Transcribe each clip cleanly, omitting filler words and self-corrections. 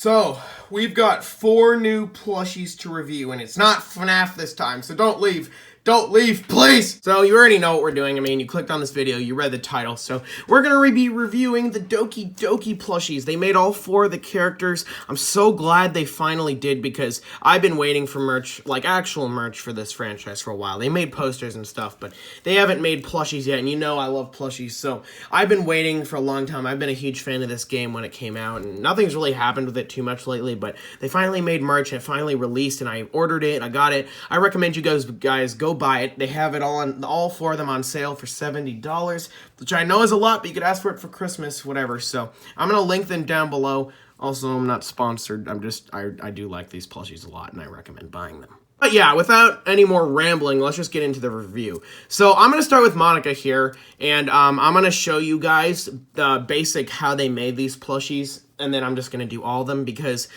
So, we've got 4 new plushies to review, and it's not FNAF this time, so don't leave. Don't leave, please! So, you already know what we're doing. I mean, you clicked on this video, you read the title, so we're gonna be reviewing the Doki plushies. They made all 4 of the characters. I'm so glad they finally did, because I've been waiting for merch, like actual merch for this franchise for a while. They made posters and stuff, but they haven't made plushies yet, and you know I love plushies, so I've been waiting for a long time. I've been a huge fan of this game when it came out, and nothing's really happened with it too much lately, but they finally made merch, and it finally released, and I ordered it, I got it. I recommend you guys go buy it. They have it all 4 of them on sale for $70, which I know is a lot, but you could ask for it for Christmas, whatever. So I'm gonna link them down below. Also, I'm not sponsored. I do like these plushies a lot, and I recommend buying them. But yeah, without any more rambling, let's just get into the review. So I'm going to start with Monica here, and I'm going to show you guys the basic how they made these plushies, and then I'm just going to do all of them, because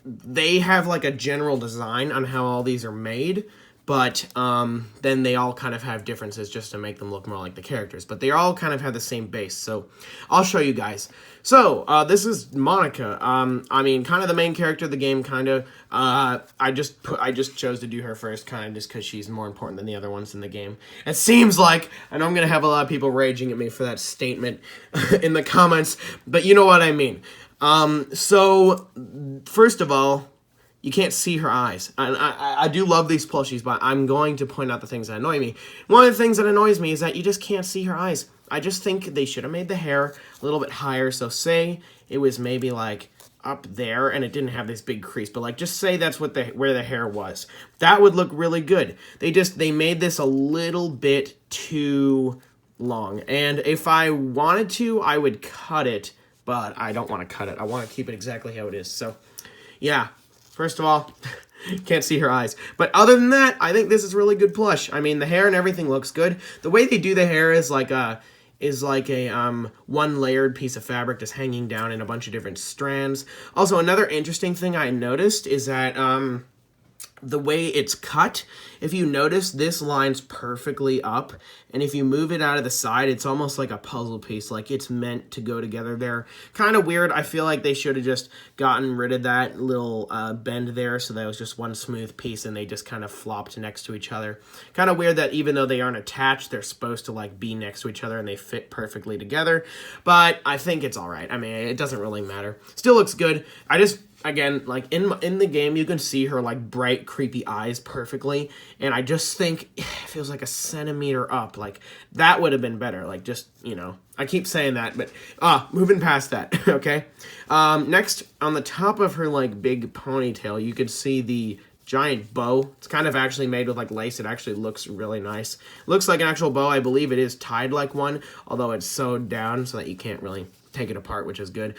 they have like a general design on how all these are made, but then they all kind of have differences just to make them look more like the characters. But they all kind of have the same base, so I'll show you guys. So, this is Monica. I mean, kind of the main character of the game, kind of. I just chose to do her first, kind of just because she's more important than the other ones in the game. It seems like, and I'm going to have a lot of people raging at me for that statement in the comments, but you know what I mean. So, first of all, you can't see her eyes. I do love these plushies, but I'm going to point out the things that annoy me. One of the things that annoys me is that you just can't see her eyes. I just think they should have made the hair a little bit higher. So say it was maybe like up there and it didn't have this big crease, but like just say that's what where the hair was. That would look really good. They made this a little bit too long. And if I wanted to, I would cut it, but I don't want to cut it. I want to keep it exactly how it is. So yeah. First of all, can't see her eyes. But other than that, I think this is really good plush. I mean, the hair and everything looks good. The way they do the hair is like a one layered piece of fabric just hanging down in a bunch of different strands. Also, another interesting thing I noticed is that the way it's cut, if you notice, this line's perfectly up, and if you move it out of the side, it's almost like a puzzle piece, like it's meant to go together there. Kind of weird. I feel like they should have just gotten rid of that little bend there, so that was just one smooth piece, and they just kind of flopped next to each other. Kind of weird that even though they aren't attached, they're supposed to like be next to each other, and they fit perfectly together, but I think it's all right. I mean, it doesn't really matter. Still looks good. Again, like in the game, you can see her like bright, creepy eyes perfectly, and I just think it feels like a centimeter up. Like that would have been better. Like just, you know, I keep saying that, but moving past that, okay. Next, on the top of her like big ponytail, you could see the giant bow. It's kind of actually made with like lace. It actually looks really nice. Looks like an actual bow. I believe it is tied like one, although it's sewed down so that you can't really take it apart, which is good.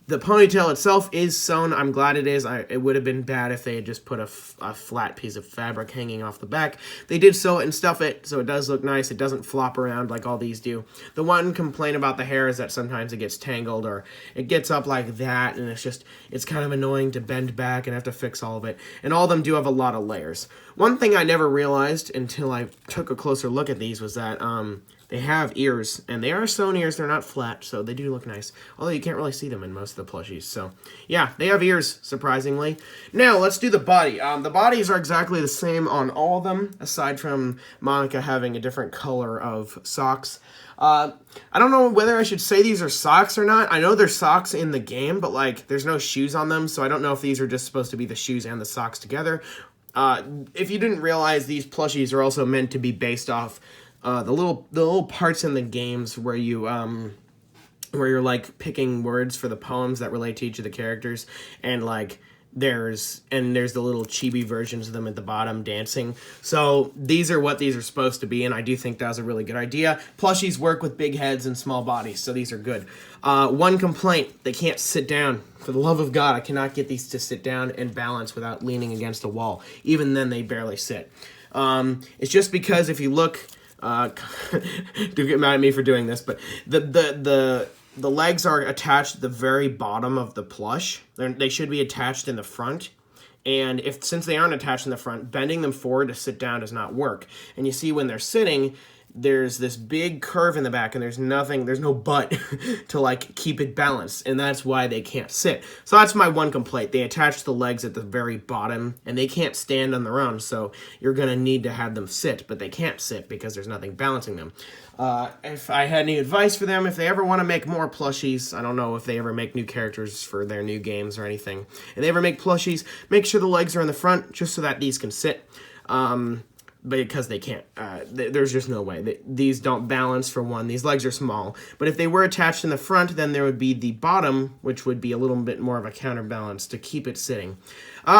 The ponytail itself is sewn. I'm glad it is. It would have been bad if they had just put a flat piece of fabric hanging off the back. They did sew it and stuff it, so it does look nice. It doesn't flop around like all these do. The one complaint about the hair is that sometimes it gets tangled or it gets up like that, and it's kind of annoying to bend back and have to fix all of it. And all of them do have a lot of layers. One thing I never realized until I took a closer look at these was that they have ears, and they are sewn ears. They're not flat, so they do look nice. Although you can't really see them in most of the plushies. So, yeah, they have ears, surprisingly. Now, let's do the body. The bodies are exactly the same on all of them, aside from Monica having a different color of socks. I don't know whether I should say these are socks or not. I know they're socks in the game, but, like, there's no shoes on them, so I don't know if these are just supposed to be the shoes and the socks together. If you didn't realize, these plushies are also meant to be based off the little parts in the games where you're like picking words for the poems that relate to each of the characters, and like there's the little chibi versions of them at the bottom dancing. So these are what these are supposed to be, and I do think that was a really good idea. Plushies work with big heads and small bodies, so these are good. One complaint: they can't sit down. For the love of God, I cannot get these to sit down and balance without leaning against a wall. Even then, they barely sit. It's just because if you look. Do get mad at me for doing this, but the legs are attached at the very bottom of the plush. They should be attached in the front, and since they aren't attached in the front, bending them forward to sit down does not work. And you see when they're sitting, there's this big curve in the back and there's no butt to like keep it balanced, and that's why they can't sit. So that's my one complaint. They attach the legs at the very bottom and they can't stand on their own, so you're gonna need to have them sit, but they can't sit because there's nothing balancing them. If I had any advice for them, if they ever want to make more plushies, I don't know if they ever make new characters for their new games or anything, if they ever make plushies, make sure the legs are in the front just so that these can sit. Because they can't. There's just no way. These don't balance, for one. These legs are small. But if they were attached in the front, then there would be the bottom, which would be a little bit more of a counterbalance to keep it sitting.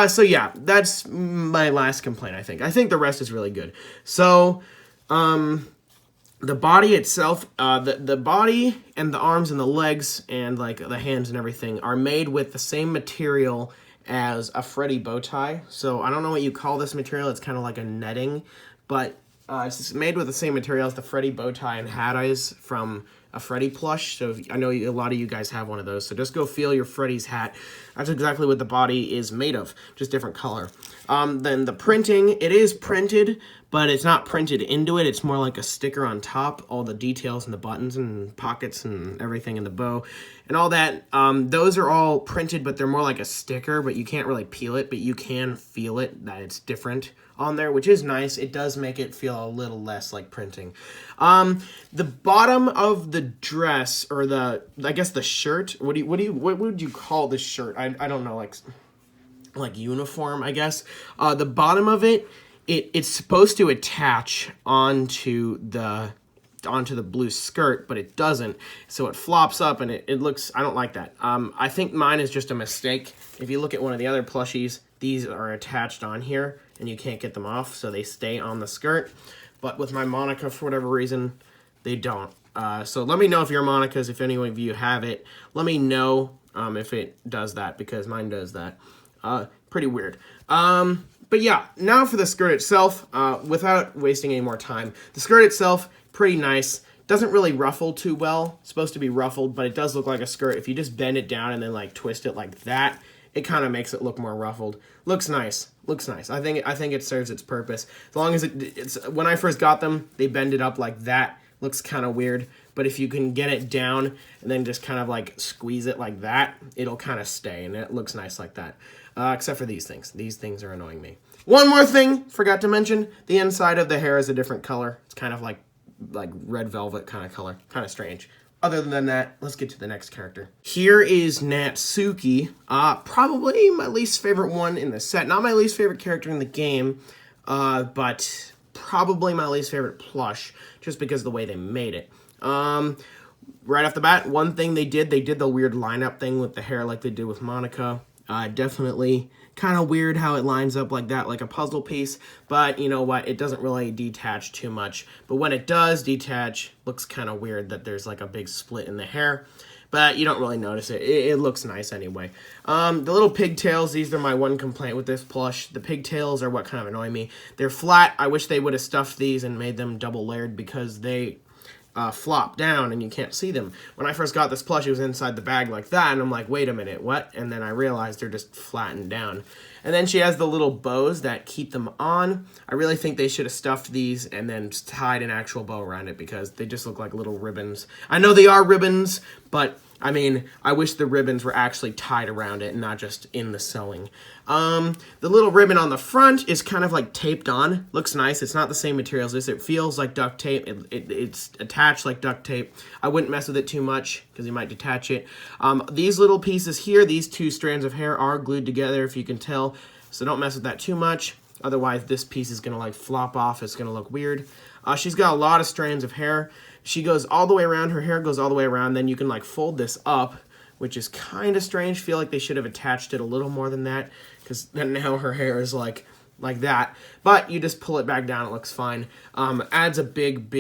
So yeah, that's my last complaint, I think. I think the rest is really good. So, the body itself, the body and the arms and the legs and like the hands and everything are made with the same material as a Freddy bow tie. So I don't know what you call this material. It's kind of like a netting, but it's made with the same material as the Freddy bow tie and hat eyes from a Freddy plush. So I know a lot of you guys have one of those. So just go feel your Freddy's hat. That's exactly what the body is made of, just different color. Then the printing, it is printed, but it's not printed into it. It's more like a sticker on top, all the details and the buttons and pockets and everything in the bow and all that. Those are all printed, but they're more like a sticker, but you can't really peel it, but you can feel it, that it's different on there, which is nice. It does make it feel a little less like printing. The bottom of the dress, or I guess the shirt, what would you call this shirt? I don't know, like uniform, I guess. The bottom of it's supposed to attach onto the blue skirt, but it doesn't, so it flops up and it looks, I don't like that. I think mine is just a mistake. If you look at one of the other plushies, these are attached on here and you can't get them off, so they stay on the skirt. But with my Monica, for whatever reason, they don't. So let me know if your Monicas, if any of you have it, let me know if it does that, because mine does that. Pretty weird. But yeah, now for the skirt itself, without wasting any more time. The skirt itself, pretty nice. Doesn't really ruffle too well. It's supposed to be ruffled, but it does look like a skirt. If you just bend it down and then like twist it like that, it kind of makes it look more ruffled. Looks nice. Looks nice. I think it serves its purpose. As long as it's when I first got them, they bend it up like that. Looks kind of weird, but if you can get it down and then just kind of like squeeze it like that, it'll kind of stay, and it looks nice like that. Except for these things. These things are annoying me. One more thing, forgot to mention, the inside of the hair is a different color. It's kind of like red velvet kind of color. Kind of strange. Other than that, let's get to the next character. Here is Nan Sookie. Probably my least favorite one in the set. Not my least favorite character in the game, but probably my least favorite plush, just because of the way they made it. Right off the bat, one thing they did the weird lineup thing with the hair like they did with Monica. Definitely kind of weird how it lines up like that, like a puzzle piece, but you know what, it doesn't really detach too much. But when it does detach, looks kind of weird that there's like a big split in the hair, but you don't really notice it. It looks nice anyway. The little pigtails, these are my one complaint with this plush. The pigtails are what kind of annoy me. They're flat. I wish they would have stuffed these and made them double layered, because they flop down and you can't see them. When I first got this plush, it was inside the bag like that, and I'm like, wait a minute, what? And then I realized they're just flattened down. And then she has the little bows that keep them on. I really think they should have stuffed these and then tied an actual bow around it, because they just look like little ribbons. I know they are ribbons, but I mean, I wish the ribbons were actually tied around it and not just in the sewing. The little ribbon on the front is kind of like taped on. Looks nice. It's not the same material as this. It feels like duct tape. It's attached like duct tape. I wouldn't mess with it too much, because you might detach it. These little pieces here, these two strands of hair are glued together, if you can tell. So don't mess with that too much. Otherwise, this piece is going to like flop off. It's going to look weird. She's got a lot of strands of hair. She goes all the way around. Her hair goes all the way around. Then you can like fold this up, which is kind of strange. Feel like they should have attached it a little more than that, because then now her hair is like that. But you just pull it back down. It looks fine. Adds a big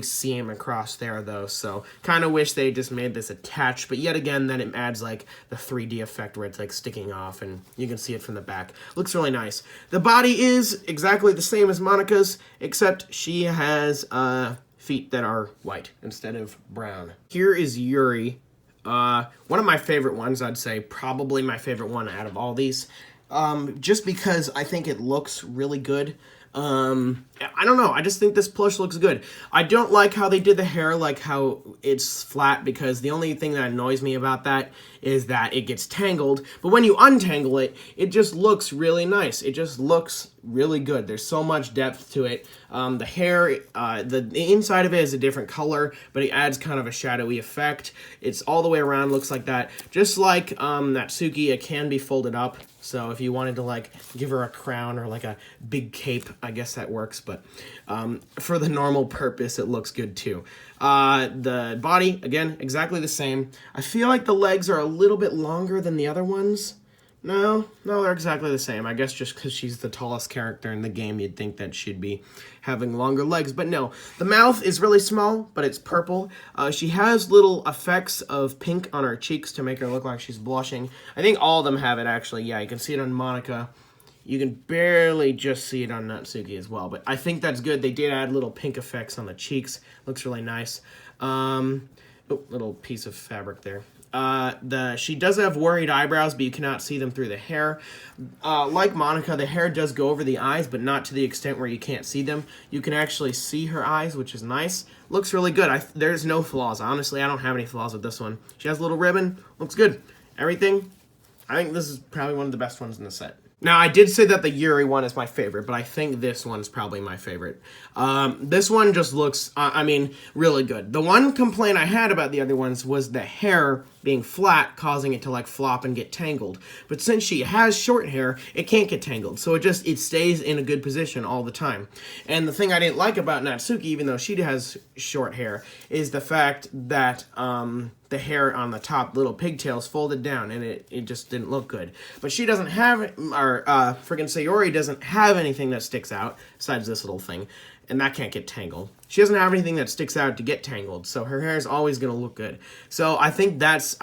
seam across there though. So kind of wish they just made this attached. But yet again, then it adds like the 3D effect where it's like sticking off and you can see it from the back. Looks really nice. The body is exactly the same as Monica's, except she has feet that are white instead of brown. Here is Yuuri. One of my favorite ones, I'd say probably my favorite one out of all these. Just because I think it looks really good. I don't know. I just think this plush looks good. I don't like how they did the hair, like how it's flat, because the only thing that annoys me about that is that it gets tangled. But when you untangle it, it just looks really nice. It just looks really good. There's so much depth to it. The hair, the inside of it is a different color, but it adds kind of a shadowy effect. It's all the way around, looks like that. Just like that Sookie, it can be folded up. So if you wanted to like give her a crown or like a big cape, I guess that works. But for the normal purpose, it looks good too. The body, again, exactly the same. I feel like the legs are a little bit longer than the other ones. No, they're exactly the same. I guess just because she's the tallest character in the game, you'd think that she'd be having longer legs. But no, the mouth is really small, but it's purple. She has little effects of pink on her cheeks to make her look like she's blushing. I think all of them have it, actually. Yeah, you can see it on Monica. You can barely just see it on Nan Sookie as well. But I think that's good. They did add little pink effects on the cheeks. Looks really nice. Oh, little piece of fabric there. She does have worried eyebrows, but you cannot see them through the hair. Like Monica, the hair does go over the eyes, but not to the extent where you can't see them. You can actually see her eyes, which is nice. Looks really good. There's no flaws. Honestly, I don't have any flaws with this one. She has a little ribbon. Looks good. Everything. I think this is probably one of the best ones in the set. Now, I did say that the Yuuri one is my favorite, but I think this one's probably my favorite. This one just looks, really good. The one complaint I had about the other ones was the hair being flat, causing it to, like, flop and get tangled. But since she has short hair, it can't get tangled. So it stays in a good position all the time. And the thing I didn't like about Nan Sookie, even though she has short hair, is the fact that, the hair on the top, little pigtails folded down, and it just didn't look good. But she doesn't have, freaking Sayori doesn't have anything that sticks out, besides this little thing, and that can't get tangled. She doesn't have anything that sticks out to get tangled, so her hair is always going to look good. So I think that's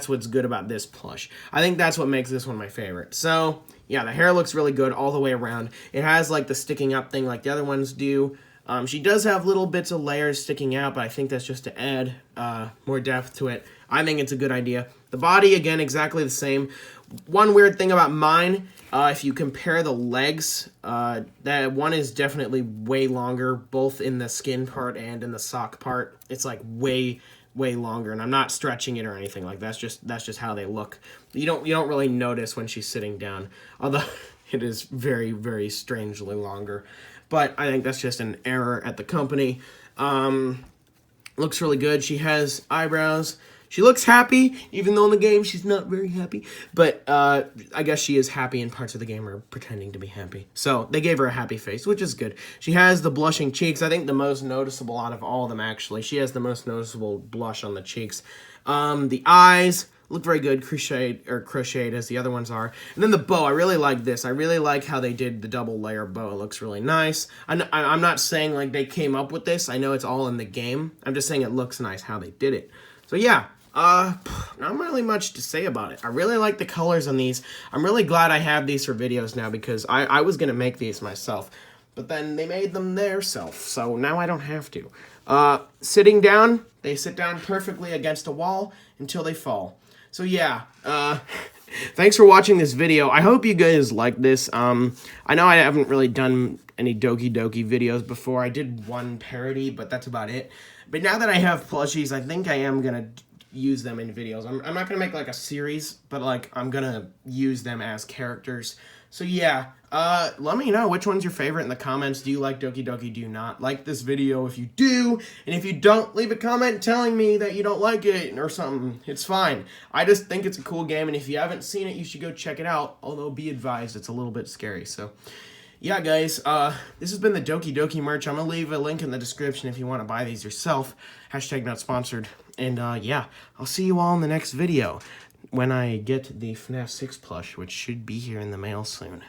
what's good about this plush. I think that's what makes this one my favorite. So, yeah, the hair looks really good all the way around. It has, like, the sticking up thing like the other ones do. She does have little bits of layers sticking out, but I think that's just to add more depth to it. I think it's a good idea. The body, again, exactly the same. One weird thing about mine, if you compare the legs, that one is definitely way longer, both in the skin part and in the sock part. It's like way longer, and I'm not stretching it or anything like that. That's just how they look. You don't really notice when she's sitting down, although it is very, very strangely longer. But I think that's just an error at the company. Looks really good. She has eyebrows. She looks happy, even though in the game she's not very happy. But I guess she is happy in parts of the game, or pretending to be happy. So they gave her a happy face, which is good. She has the blushing cheeks. I think the most noticeable out of all of them, actually. She has the most noticeable blush on the cheeks. The eyes look very good, crocheted as the other ones are. And then the bow, I really like this. I really like how they did the double layer bow. It looks really nice. I'm not saying like they came up with this. I know it's all in the game. I'm just saying it looks nice how they did it. So yeah, not really much to say about it. I really like the colors on these. I'm really glad I have these for videos now, because I was going to make these myself. But then they made them theirself, so now I don't have to. Sitting down, they sit down perfectly against a wall until they fall. So yeah, thanks for watching this video. I hope you guys like this. I know I haven't really done any Doki videos before. I did one parody, but that's about it. But now that I have plushies, I think I am going to use them in videos. I'm not going to make like a series, but like I'm going to use them as characters. So yeah, let me know which one's your favorite in the comments. Do you like Doki? Do you not like this video? If you do, and if you don't, leave a comment telling me that you don't like it or something. It's fine. I just think it's a cool game, and if you haven't seen it, you should go check it out. Although be advised, it's a little bit scary. So yeah, guys, this has been the Doki merch. I'm going to leave a link in the description if you want to buy these yourself. Hashtag not sponsored. And yeah, I'll see you all in the next video when I get the FNAF 6 plush, which should be here in the mail soon.